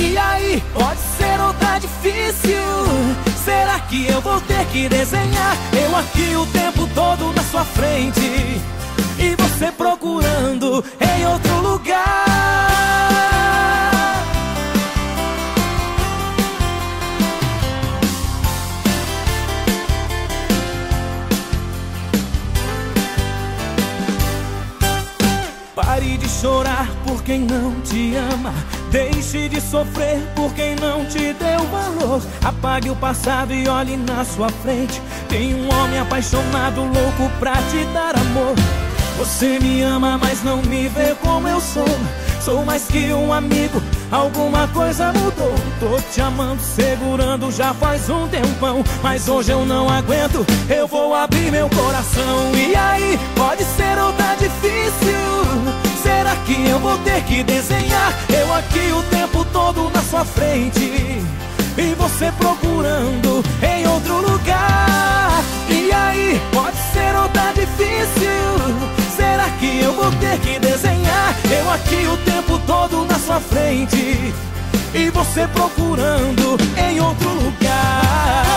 E aí, pode ser ou tá difícil? Será que eu vou ter que desenhar? Eu aqui o tempo todo na sua frente e você procurando em outro lugar. Pare de chorar por quem não te ama. Deixe de sofrer por quem não te deu valor. Apague o passado e olhe na sua frente. Tem um homem apaixonado, louco pra te dar amor. Você me ama, mas não me vê como eu sou. Sou mais que um amigo, alguma coisa mudou. Tô te amando, segurando já faz um tempão, mas hoje eu não aguento, eu vou abrir meu coração. E aí, pode ser ou tá difícil? Será que eu vou ter que desenhar? Eu aqui o tempo todo na sua frente e você procurando em outro lugar. E aí, pode ser ou tá difícil? Será que eu vou ter que desenhar? Eu aqui o tempo todo na sua frente e você procurando em outro lugar.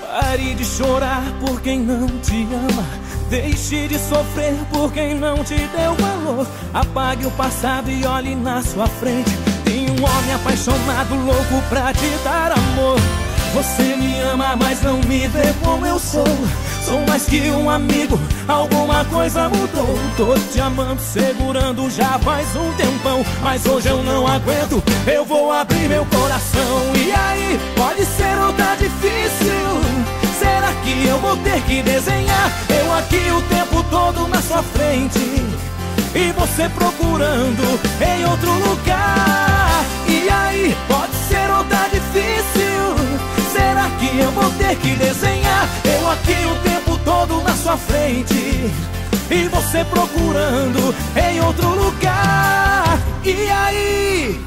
Pare de chorar por quem não te ama. Deixe de sofrer por quem não te deu valor. Apague o passado e olhe na sua frente. Tem um homem apaixonado, louco pra te dar amor. Você me ama, mas não me vê como eu sou. Sou mais que um amigo, alguma coisa mudou. Tô te amando, segurando já faz um tempão, mas hoje eu não aguento, eu vou abrir meu coração. E aí, pode ser ou tá difícil? Será que eu vou ter que desenhar? Eu aqui o tempo todo na sua frente e você procurando em outro lugar. E aí, pode ser ou tá difícil? Será que eu vou ter que desenhar? Eu aqui o tempo todo na sua frente e você procurando em outro lugar. E aí?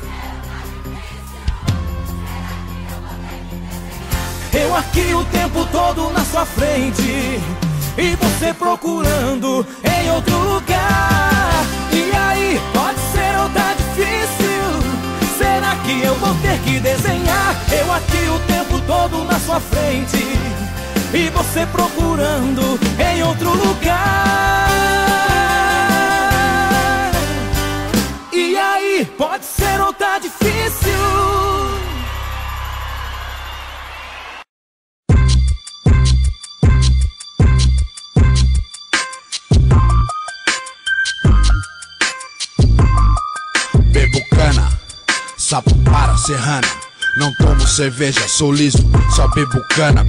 Eu aqui o tempo todo na sua frente e você procurando em outro lugar. E aí, pode ser ou tá difícil? Será que eu vou ter que desenhar? Eu aqui o tempo todo na sua frente e você procurando em outro lugar. E aí, pode ser ou tá difícil? Sapo para serrana, não tomo cerveja, sou liso, só bebo cana,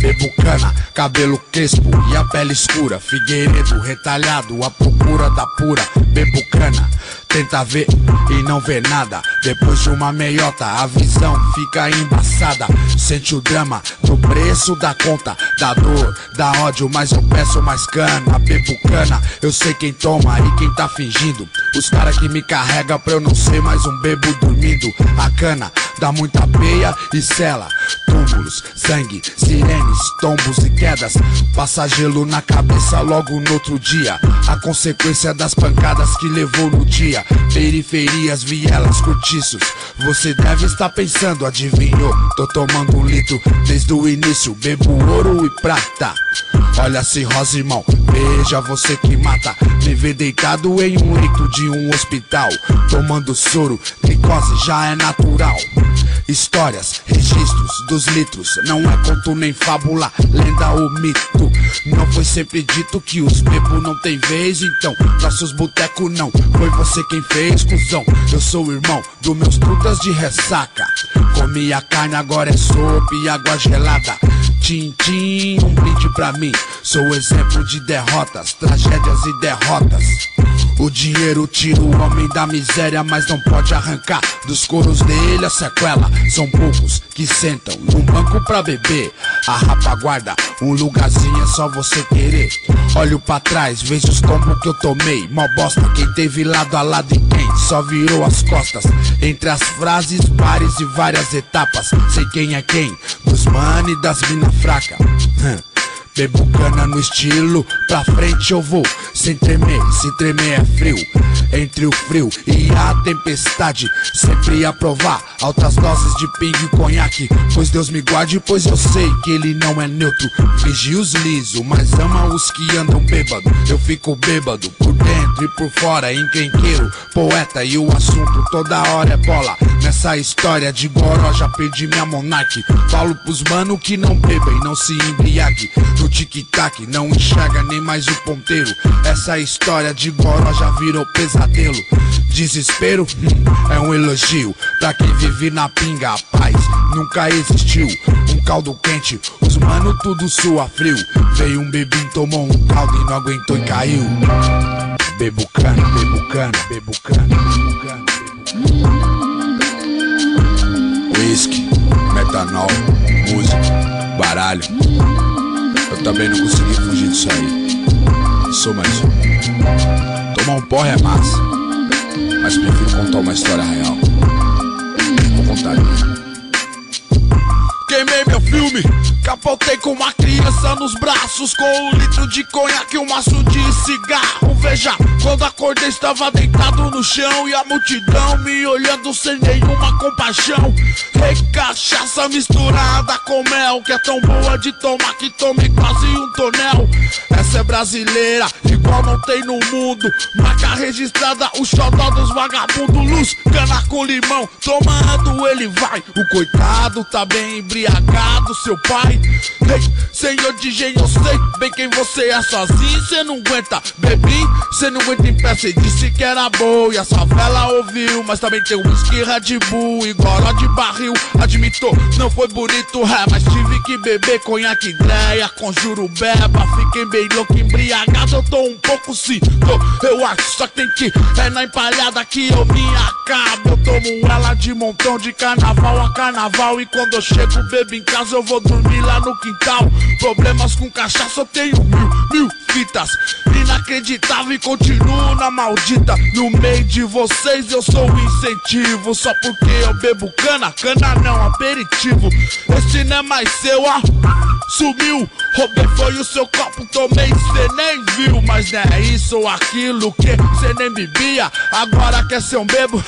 cabelo crespo e a pele escura, Figueiredo retalhado, à procura da pura, bebo cana, tenta ver e não vê nada, depois de uma meiota a visão fica embaçada, sente o drama no preço da conta, da dor, da ódio, mas eu peço mais cana, bebo cana, eu sei quem toma e quem tá fingindo, os cara que me carrega pra eu não ser mais um bebo dormindo, a cana dá muita peia e sela, túmulos, sangue, sirenes, tombos e quedas, passa gelo na cabeça logo no outro dia, a consequência das pancadas que levou no dia, periferias, vielas, cortiços, você deve estar pensando, adivinhou, tô tomando 1 litro desde o início, bebo ouro e prata, olha se rosa irmão, veja você que mata, me vê deitado em um leito de um hospital, tomando soro, glicose já é natural, histórias, registros dos litros, não é conto nem fábula, lenda ou mito, não foi sempre dito que os bebo não tem vez, então nossos boteco não, foi você quem fez, cuzão, eu sou o irmão dos meus trutas de ressaca, comi a carne, agora é sopa e água gelada, Tintim, um brinde pra mim, sou exemplo de derrotas, tragédias e derrotas. O dinheiro tira o homem da miséria, mas não pode arrancar dos coros dele a sequela. São poucos que sentam num banco pra beber. A rapaguarda, um lugarzinho é só você querer. Olho pra trás, vejo os tombos que eu tomei. Mó bosta, quem teve lado a lado e quem só virou as costas. Entre as frases, pares e várias etapas, sei quem é quem dos mano e das mina fraca. Bebo cana no estilo, pra frente eu vou, sem tremer, se tremer é frio. Entre o frio e a tempestade, sempre ia provar altas doses de pingue e conhaque. Pois Deus me guarde, pois eu sei que ele não é neutro. Vigia os liso, mas ama os que andam bêbado. Eu fico bêbado, por dentro e por fora, encrenqueiro, poeta e o assunto toda hora é bola. Nessa história de goró já perdi minha monarque. Falo pros mano que não beba e não se embriague. No tic-tac não enxerga nem mais o ponteiro. Essa história de goró já virou pesadelo. Desespero é um elogio pra quem vive na pinga. A paz nunca existiu. Um caldo quente, os mano tudo sua frio. Veio um bebinho, tomou um caldo e não aguentou e caiu. Bebo cana, bebo cana, bebo cana, bebo cana, bebo cana. Whisky, metanol, música, baralho. Eu também não consegui fugir disso aí. Sou mais um. Tomar um porre é massa, mas prefiro contar uma história real. Vou contar aqui. Queimei meu filme, capotei com uma criança nos braços, com 1 litro de conhaque e um maço de cigarro. Veja, quando acordei estava deitado no chão e a multidão me olhando sem nenhuma compaixão. Rei cachaça misturada com mel, que é tão boa de tomar que tomei quase um tonel. Essa é brasileira, igual não tem no mundo. Marca registrada, o xodó dos vagabundos. Luz, cana com limão, tomando ele vai. O coitado tá bem embriagado, seu pai. Ei, senhor de engenho, eu sei bem quem você é. Sozinho cê não aguenta, bebi, cê não aguenta em pé. Cê disse que era boa e a favela ouviu, mas também tem whisky, Red Bull e goró de barril. Admito, não foi bonito, mas tive que beber conhaque, greia, conjuro beba. Fiquei bem louco, embriagado, eu tô um pouco sim. Eu acho, só que tem que é na empalhada que eu me acabo. Eu tomo ela de montão, de carnaval a carnaval. E quando eu chego, bebo em casa, eu vou dormir lá no quintal. Problemas com cachaça, eu tenho mil fitas. Inacreditável e continuo na maldita. No meio de vocês eu sou um incentivo. Só porque eu bebo cana, cana não, aperitivo. Esse não é mais seu, ó, sumiu. Roubei foi o seu copo, tomei, cê nem viu. Mas não é isso ou aquilo que cê nem bebia. Agora quer ser um bebo,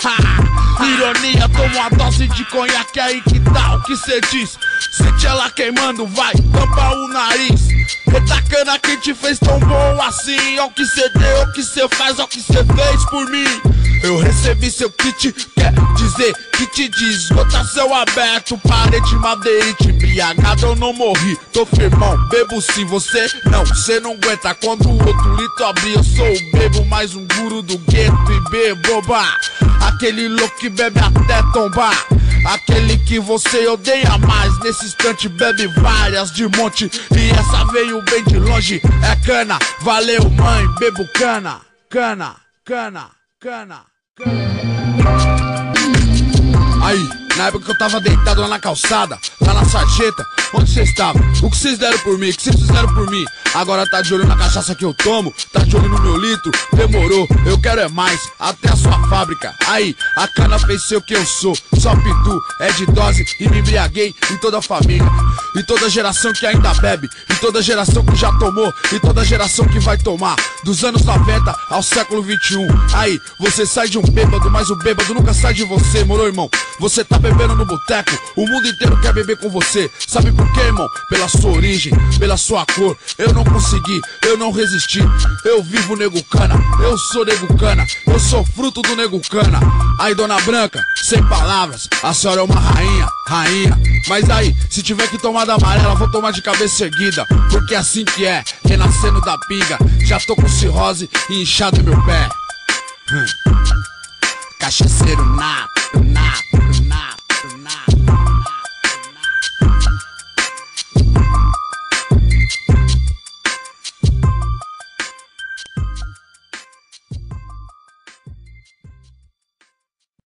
ironia, toma uma dose de conhaque aí, que tal que cê diz? Sente ela queimando, vai, tampa o nariz. Retacana quem te fez tão bom assim. Ó o que cê deu, o que cê faz, ó o que cê fez por mim. Eu recebi seu kit, quer dizer kit de esgotação aberto, parede madeirite, embriagado eu não morri, tô firmão, bebo sim, você não, cê não aguenta. Quando o outro litro abrir, eu sou o bebo, mais um guru do gueto e beboba. Aquele louco que bebe até tombar, aquele que você odeia mais, nesse instante bebe várias de monte. E essa veio bem de longe, é cana, valeu mãe, bebo cana, cana, cana, cana, cana. Aí, na época que eu tava deitado lá na calçada, lá na sarjeta, onde vocês estavam? O que vocês deram por mim? O que vocês fizeram por mim? Agora tá de olho na cachaça que eu tomo, tá de olho no meu litro, demorou, eu quero é mais, até a sua fábrica. Aí, a cana fez ser o que eu sou, só pitu, é de dose e me embriaguei em toda a família. E toda geração que ainda bebe, e toda geração que já tomou, e toda geração que vai tomar, dos anos 90 ao século 21. Aí, você sai de um bêbado, mas o bêbado nunca sai de você, moro, irmão? Você tá bebendo no boteco, o mundo inteiro quer beber com você. Sabe por quê, irmão? Pela sua origem, pela sua cor. Eu não consegui, eu não resisti. Eu vivo nego cana, eu sou nego cana, eu sou fruto do nego cana. Aí, dona Branca, sem palavras, a senhora é uma rainha, rainha. Mas aí, se tiver que tomar da amarela, vou tomar de cabeça erguida, porque é assim que é, renascendo da pinga. Já tô com cirrose e inchado em meu pé. Cachaceiro nato.